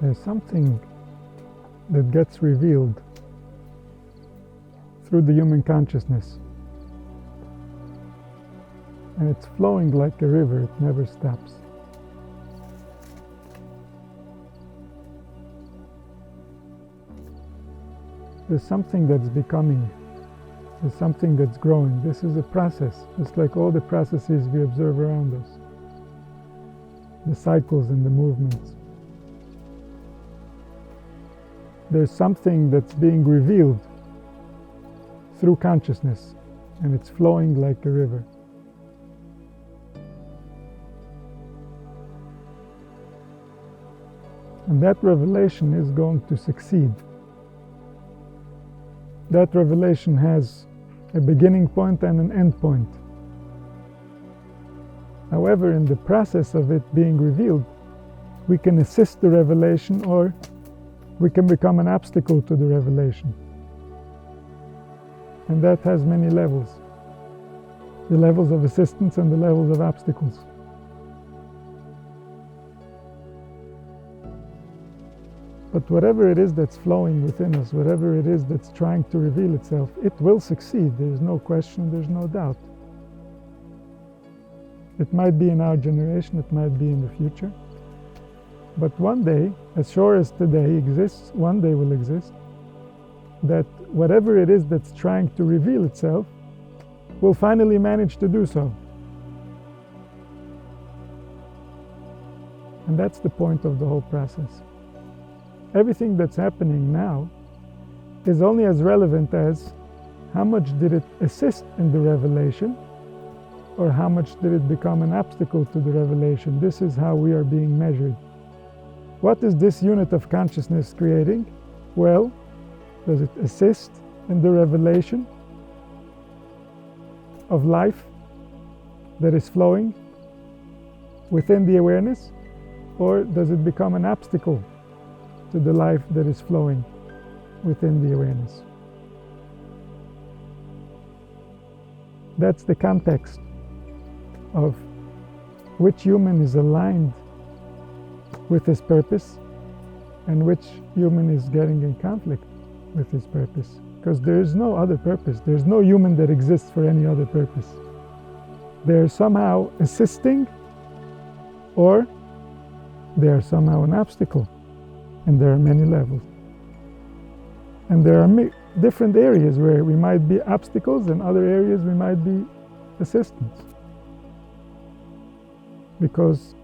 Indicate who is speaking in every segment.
Speaker 1: There's something that gets revealed through the human consciousness. And it's flowing like a river, it never stops. There's something that's becoming, there's something that's growing. This is a process, just like all the processes we observe around us. The cycles and the movements. There's something that's being revealed through consciousness, and it's flowing like a river. And that revelation is going to succeed. That revelation has a beginning point and an end point. However, in the process of it being revealed, we can assist the revelation, or we can become an obstacle to the revelation. And that has many levels. The levels of assistance and the levels of obstacles. But whatever it is that's flowing within us, whatever it is that's trying to reveal itself, it will succeed. There's no question, there's no doubt. It might be in our generation, it might be in the future. But one day, as sure as today exists, one day will exist, that whatever it is that's trying to reveal itself will finally manage to do so. And that's the point of the whole process. Everything that's happening now is only as relevant as how much did it assist in the revelation, or how much did it become an obstacle to the revelation. This is how we are being measured. What is this unit of consciousness creating? Well, does it assist in the revelation of life that is flowing within the awareness, or does it become an obstacle to the life that is flowing within the awareness? That's the context of which human is aligned with his purpose and which human is getting in conflict with his purpose. Because there is no other purpose. There's no human that exists for any other purpose. They're somehow assisting, or they are somehow an obstacle. And there are many levels. And there are different areas where we might be obstacles, and other areas we might be assistance. Because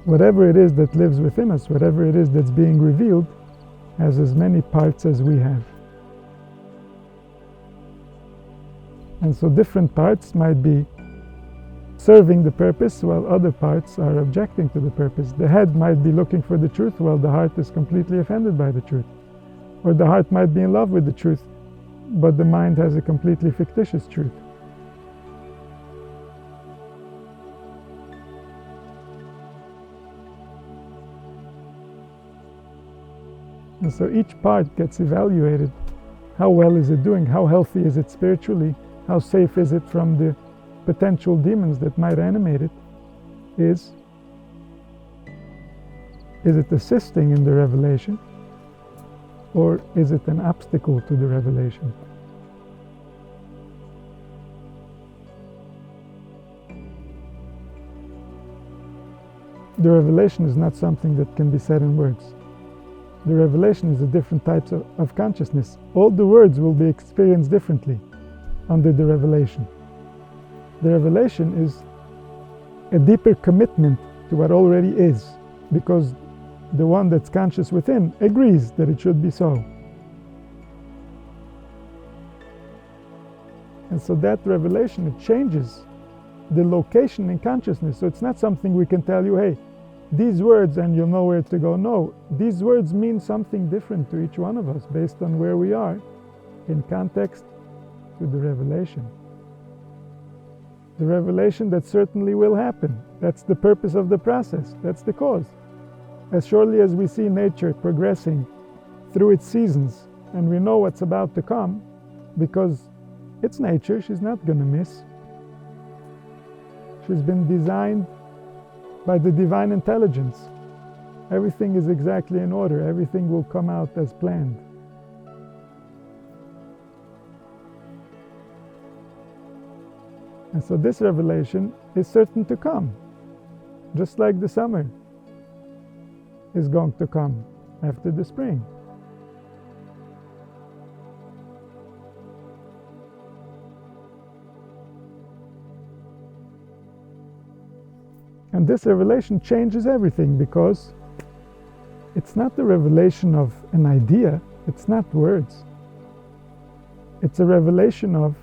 Speaker 1: whatever it is that lives within us, whatever it is that's being revealed, has as many parts as we have. And so different parts might be serving the purpose, while other parts are objecting to the purpose. The head might be looking for the truth, while the heart is completely offended by the truth. Or the heart might be in love with the truth, but the mind has a completely fictitious truth. And so each part gets evaluated. How well is it doing? How healthy is it spiritually? How safe is it from the potential demons that might animate it? Is it assisting in the revelation, or is it an obstacle to the revelation? The revelation is not something that can be said in words. The revelation is the different types of consciousness. All the words will be experienced differently under the revelation. The revelation is a deeper commitment to what already is, because the one that's conscious within agrees that it should be so. And so that revelation, it changes the location in consciousness. So it's not something we can tell you, hey, these words and you'll know where to go. No, these words mean something different to each one of us based on where we are in context to the revelation. The revelation that certainly will happen. That's the purpose of the process. That's the cause. As surely as we see nature progressing through its seasons, and we know what's about to come, because it's nature, she's not going to miss. She's been designed by the divine intelligence Everything is exactly in order. Everything will come out as planned. And so this revelation is certain to come, just like the summer is going to come after the spring. And this revelation changes everything, because it's not the revelation of an idea, it's not words. It's a revelation of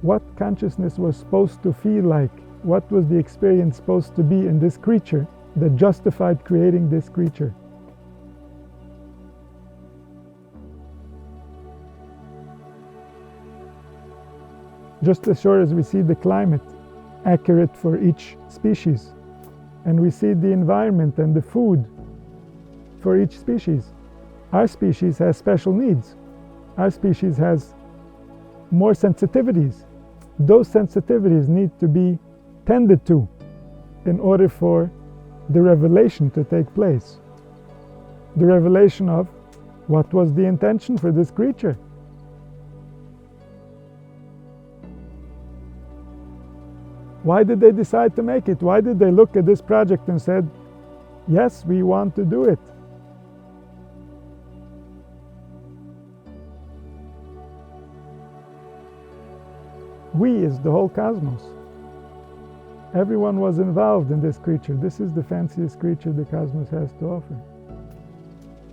Speaker 1: what consciousness was supposed to feel like, what was the experience supposed to be in this creature that justified creating this creature. Just as sure as we see the climate accurate for each species, and we see the environment and the food for each species. Our species has special needs. Our species has more sensitivities. Those sensitivities need to be tended to in order for the revelation to take place. The revelation of what was the intention for this creature. Why did they decide to make it? Why did they look at this project and said, yes, we want to do it? We is the whole cosmos. Everyone was involved in this creature. This is the fanciest creature the cosmos has to offer.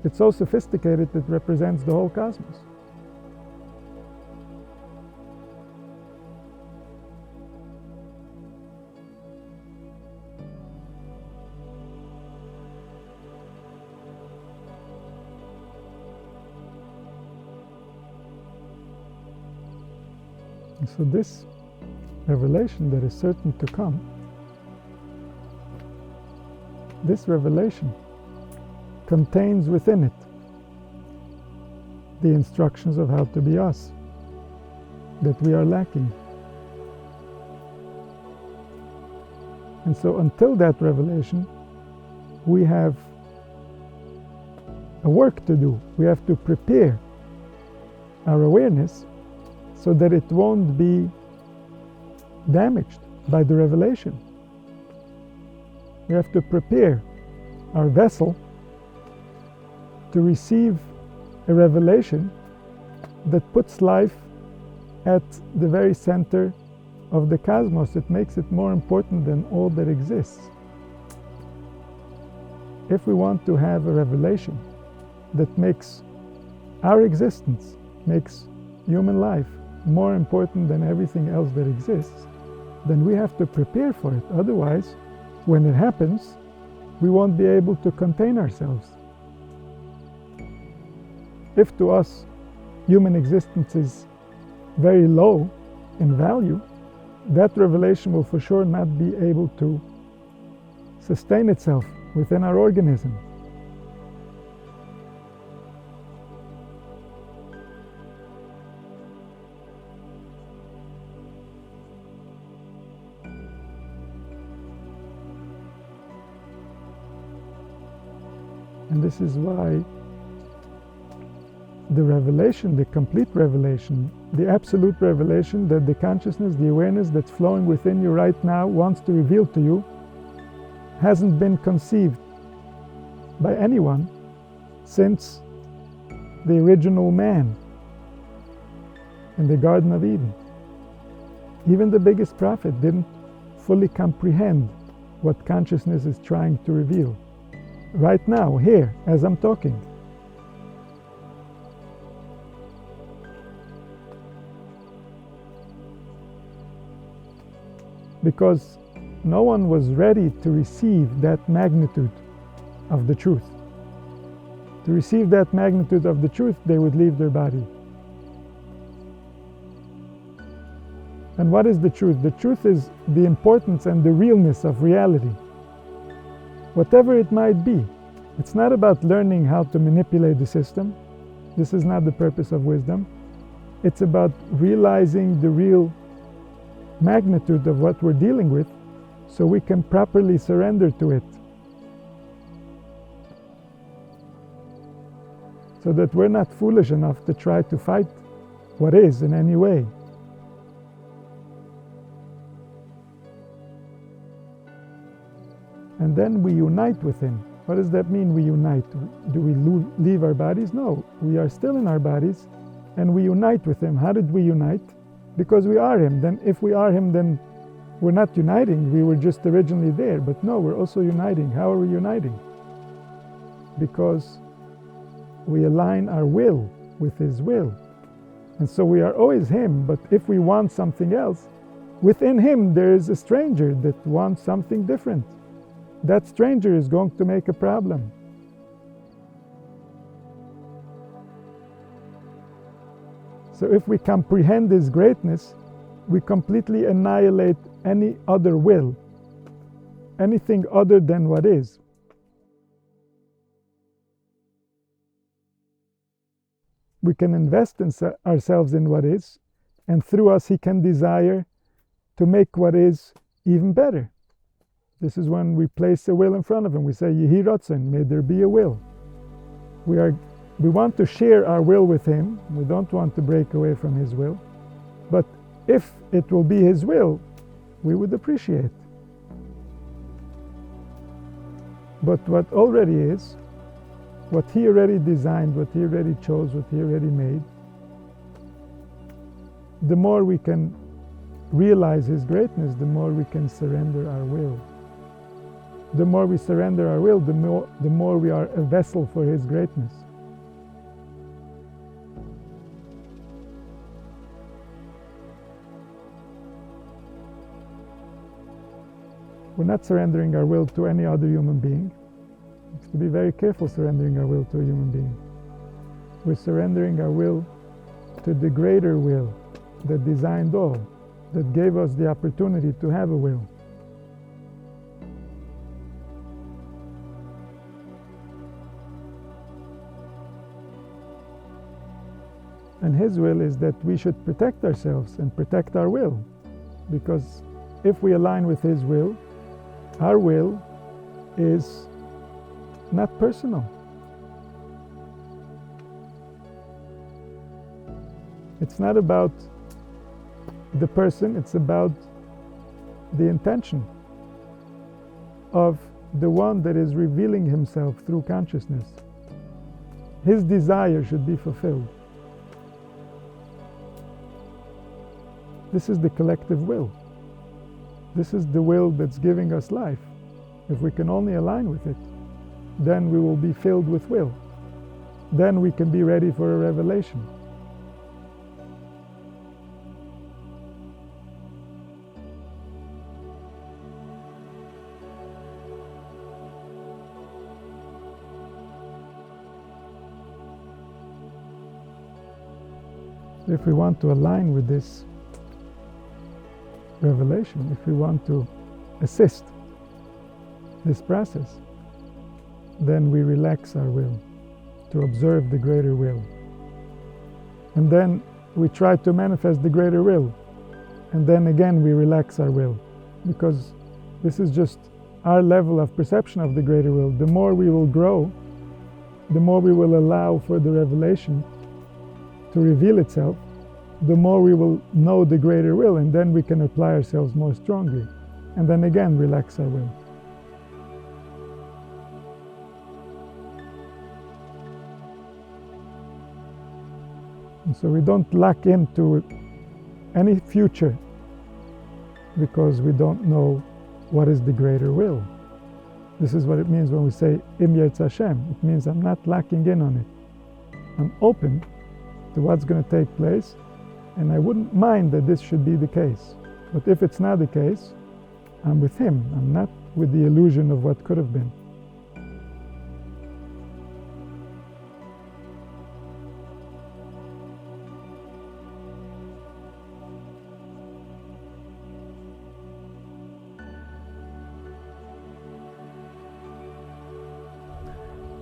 Speaker 1: It's so sophisticated it represents the whole cosmos. So this revelation that is certain to come, this revelation contains within it the instructions of how to be us, that we are lacking. And so until that revelation, we have a work to do. We have to prepare our awareness so that it won't be damaged by the revelation. We have to prepare our vessel to receive a revelation that puts life at the very center of the cosmos. It makes it more important than all that exists. If we want to have a revelation that makes our existence, makes human life more important than everything else that exists, then we have to prepare for it. Otherwise, when it happens, we won't be able to contain ourselves. If to us human existence is very low in value, that revelation will for sure not be able to sustain itself within our organism. And this is why the revelation, the complete revelation, the absolute revelation that the consciousness, the awareness that's flowing within you right now wants to reveal to you, hasn't been conceived by anyone since the original man in the Garden of Eden. Even the biggest prophet didn't fully comprehend what consciousness is trying to reveal. Right now, here, as I'm talking. Because no one was ready to receive that magnitude of the truth. To receive that magnitude of the truth, they would leave their body. And what is the truth? The truth is the importance and the realness of reality. Whatever it might be. It's not about learning how to manipulate the system. This is not the purpose of wisdom. It's about realizing the real magnitude of what we're dealing with so we can properly surrender to it so that we're not foolish enough to try to fight what is in any way. And then we unite with Him. What does that mean, we unite? Do we leave our bodies? No, we are still in our bodies and we unite with Him. How did we unite? Because we are Him. Then if we are Him, then we're not uniting. We were just originally there. But no, we're also uniting. How are we uniting? Because we align our will with His will. And so we are always Him, but if we want something else, within Him there is a stranger that wants something different. That stranger is going to make a problem. So if we comprehend His greatness, we completely annihilate any other will, anything other than what is. We can invest in ourselves in what is, and through us He can desire to make what is even better. This is when we place a will in front of Him. We say, Yehi Ratzon, may there be a will. We want to share our will with Him. We don't want to break away from His will. But if it will be His will, we would appreciate. But what already is, what He already designed, what He already chose, what He already made, the more we can realize His greatness, the more we can surrender our will. The more we surrender our will, the more we are a vessel for His greatness. We're not surrendering our will to any other human being. We have to be very careful surrendering our will to a human being. We're surrendering our will to the greater will that designed all, that gave us the opportunity to have a will. And His will is that we should protect ourselves and protect our will. Because if we align with His will, our will is not personal. It's not about the person, it's about the intention of the one that is revealing Himself through consciousness. His desire should be fulfilled. This is the collective will. This is the will that's giving us life. If we can only align with it, then we will be filled with will. Then we can be ready for a revelation. If we want to align with this revelation, if we want to assist this process, then we relax our will to observe the greater will. And then we try to manifest the greater will. And then again we relax our will, because this is just our level of perception of the greater will. The more we will grow, the more we will allow for the revelation to reveal itself, the more we will know the greater will, and then we can apply ourselves more strongly. And then again, relax our will. And so we don't lock into any future because we don't know what is the greater will. This is what it means when we say, Im Yirtz Hashem. It means I'm not locking in on it. I'm open to what's going to take place, and I wouldn't mind that this should be the case. But if it's not the case, I'm with Him. I'm not with the illusion of what could have been.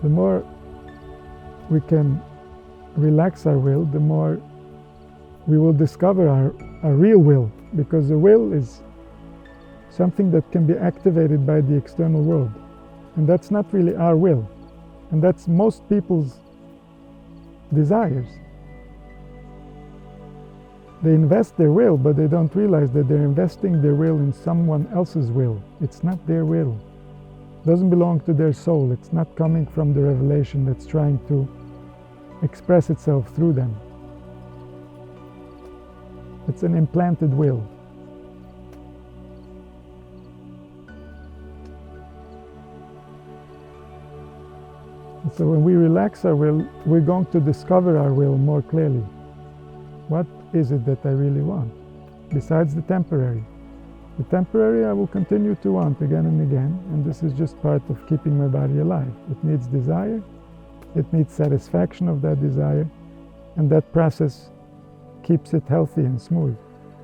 Speaker 1: The more we can relax our will, the more we will discover our real will, because the will is something that can be activated by the external world, and that's not really our will, and that's most people's desires. They invest their will, but they don't realize that they're investing their will in someone else's will. It's not their will. It doesn't belong to their soul. It's not coming from the revelation that's trying to express itself through them. It's an implanted will. So when we relax our will, we're going to discover our will more clearly. What is it that I really want? Besides the temporary. The temporary I will continue to want again and again, and this is just part of keeping my body alive. It needs desire, it needs satisfaction of that desire, and that process keeps it healthy and smooth.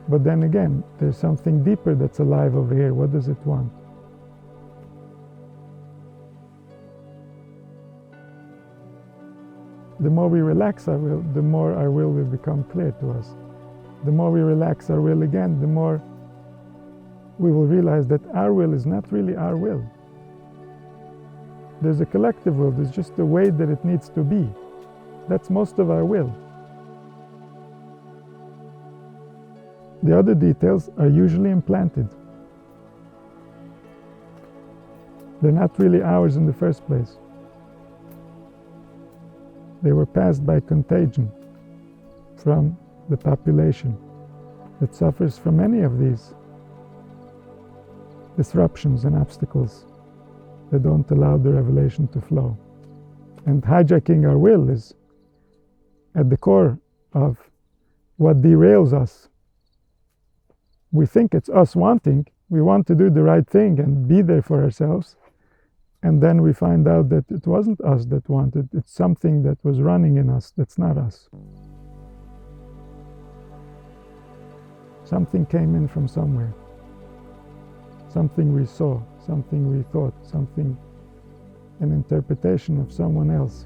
Speaker 1: But then again, there's something deeper that's alive over here. What does it want? The more we relax our will, the more our will will become clear to us. The more we relax our will again, the more we will realize that our will is not really our will. There's a collective will, there's just a way that it needs to be. That's most of our will. The other details are usually implanted. They're not really ours in the first place. They were passed by contagion from the population that suffers from any of these disruptions and obstacles that don't allow the revelation to flow. And hijacking our will is at the core of what derails us. We think it's us wanting, we want to do the right thing and be there for ourselves, and then we find out that it wasn't us that wanted, it's something that was running in us that's not us. Something came in from somewhere. Something we saw, something we thought, something, an interpretation of someone else.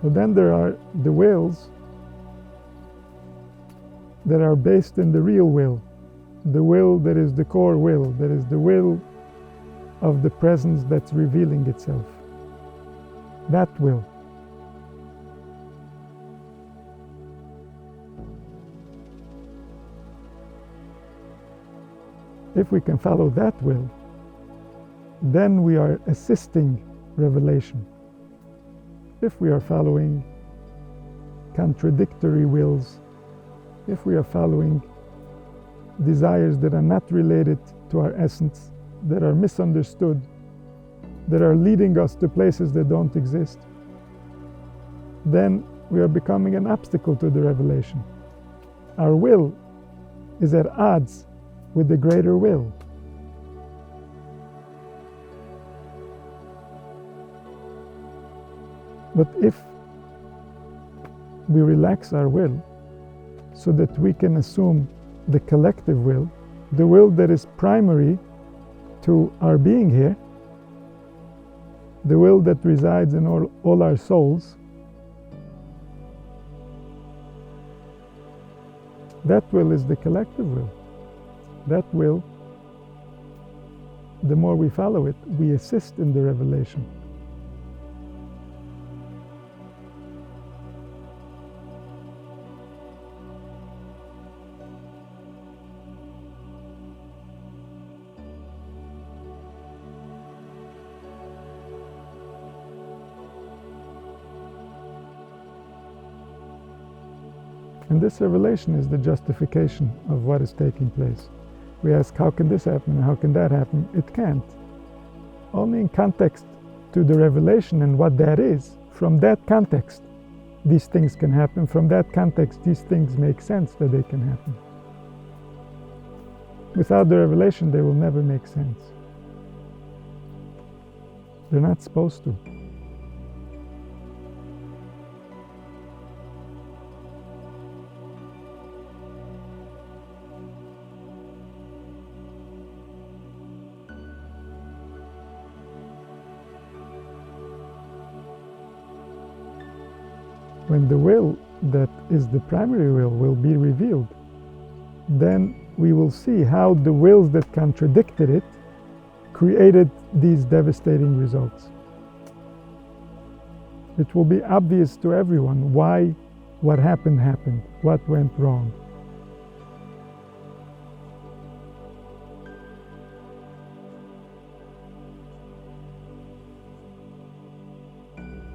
Speaker 1: But then there are the wills that are based in the real will, the will that is the core will, that is the will of the presence that's revealing itself. That will. If we can follow that will, then we are assisting revelation. If we are following contradictory wills, if we are following desires that are not related to our essence, that are misunderstood, that are leading us to places that don't exist, then we are becoming an obstacle to the revelation. Our will is at odds with the greater will. But if we relax our will so that we can assume the collective will, the will that is primary to our being here, the will that resides in all our souls, that will is the collective will. That will, the more we follow it, we assist in the revelation. And this revelation is the justification of what is taking place. We ask, how can this happen? How can that happen? It can't. Only in context to the revelation and what that is, from that context, these things can happen. From that context, these things make sense that they can happen. Without the revelation, they will never make sense. They're not supposed to. When the will that is the primary will be revealed, then we will see how the wills that contradicted it created these devastating results. It will be obvious to everyone why what happened, what went wrong.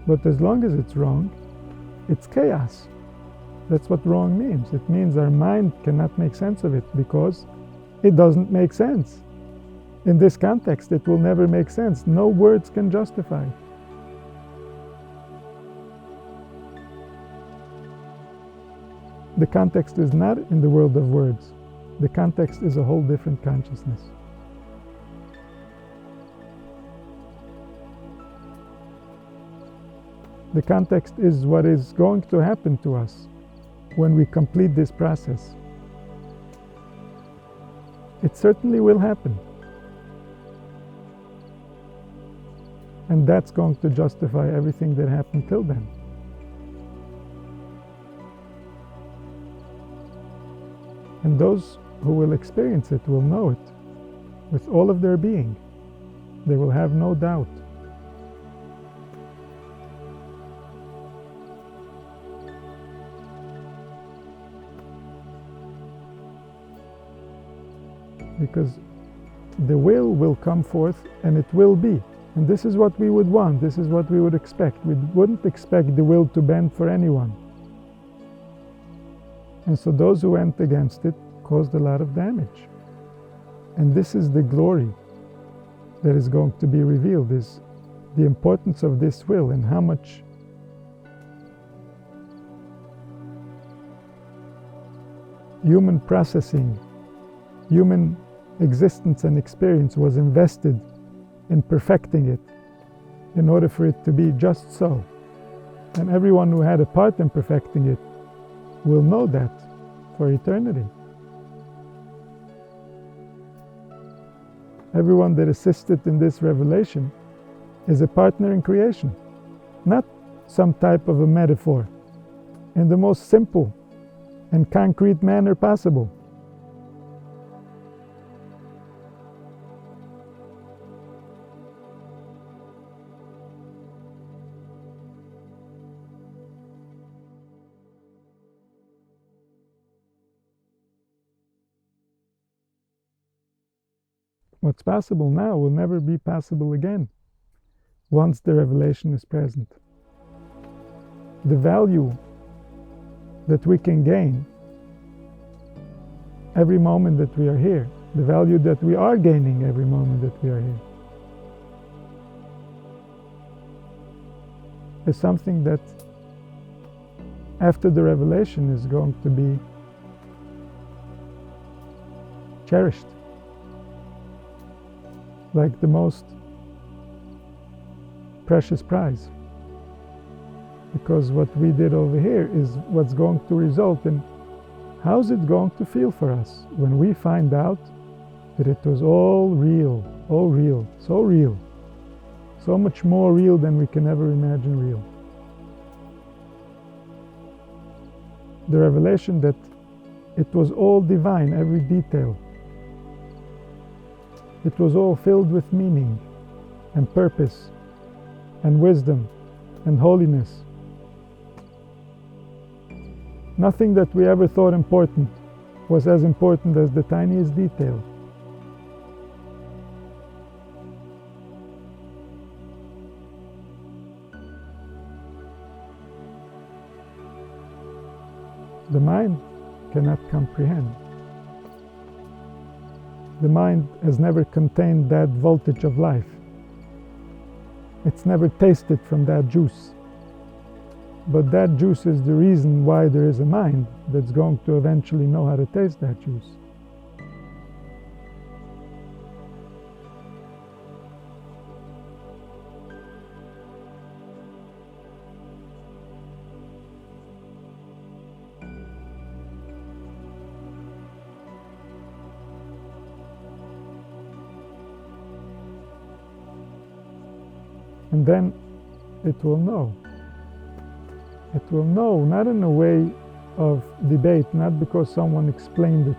Speaker 1: But as long as it's wrong, it's chaos. That's what wrong means. It means our mind cannot make sense of it because it doesn't make sense. In this context, it will never make sense. No words can justify it. The context is not in the world of words. The context is a whole different consciousness. The context is what is going to happen to us when we complete this process. It certainly will happen. And that's going to justify everything that happened till then. And those who will experience it will know it with all of their being. They will have no doubt. Because the will come forth and it will be. And this is what we would want, this is what we would expect. We wouldn't expect the will to bend for anyone. And so those who went against it caused a lot of damage. And this is the glory that is going to be revealed, is the importance of this will and how much human processing, human existence and experience was invested in perfecting it in order for it to be just so. And everyone who had a part in perfecting it will know that for eternity. Everyone that assisted in this revelation is a partner in creation, not some type of a metaphor, in the most simple and concrete manner possible. What's possible now will never be possible again once the revelation is present. The value that we can gain every moment that we are here, the value that we are gaining every moment that we are here, is something that after the revelation is going to be cherished like the most precious prize. Because what we did over here is what's going to result in how's it going to feel for us when we find out that it was all real, so much more real than we can ever imagine real. The revelation that it was all divine, every detail. It was all filled with meaning and purpose and wisdom and holiness. Nothing that we ever thought important was as important as the tiniest detail. The mind cannot comprehend. The mind has never contained that voltage of life. It's never tasted from that juice. But that juice is the reason why there is a mind that's going to eventually know how to taste that juice. And then it will know. It will know, not in a way of debate, not because someone explained it.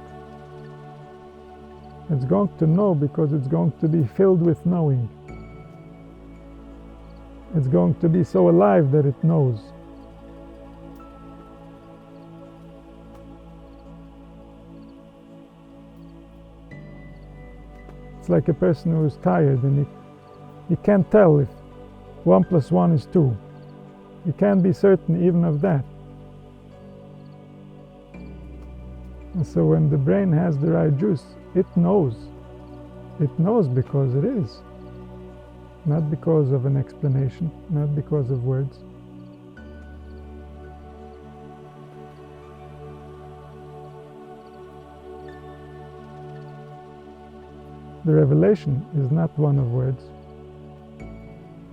Speaker 1: It's going to know because it's going to be filled with knowing. It's going to be so alive that it knows. It's like a person who is tired and he can't tell if 1 + 1 is 2. He can't be certain even of that. And so when the brain has the right juice, it knows. It knows because it is. Not because of an explanation, not because of words. The revelation is not one of words.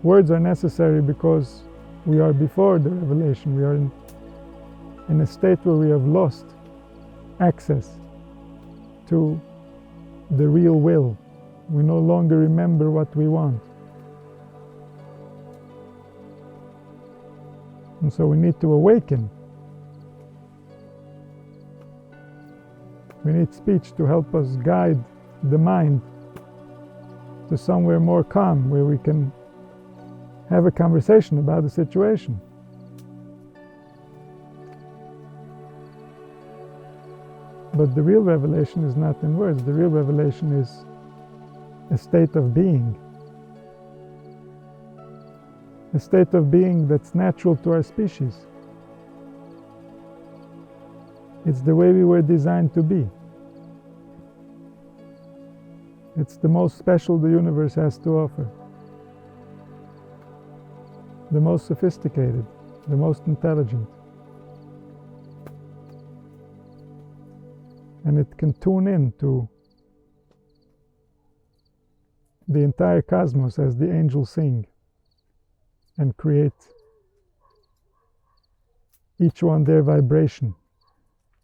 Speaker 1: Words are necessary because we are before the revelation. We are in a state where we have lost access to the real will. We no longer remember what we want. And so we need to awaken. We need speech to help us guide the mind to somewhere more calm, where we can have a conversation about the situation. But the real revelation is not in words. The real revelation is a state of being. A state of being that's natural to our species. It's the way we were designed to be. It's the most special the universe has to offer. The most sophisticated, the most intelligent. And it can tune in to the entire cosmos as the angels sing and create each one their vibration,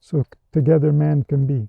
Speaker 1: so together man can be.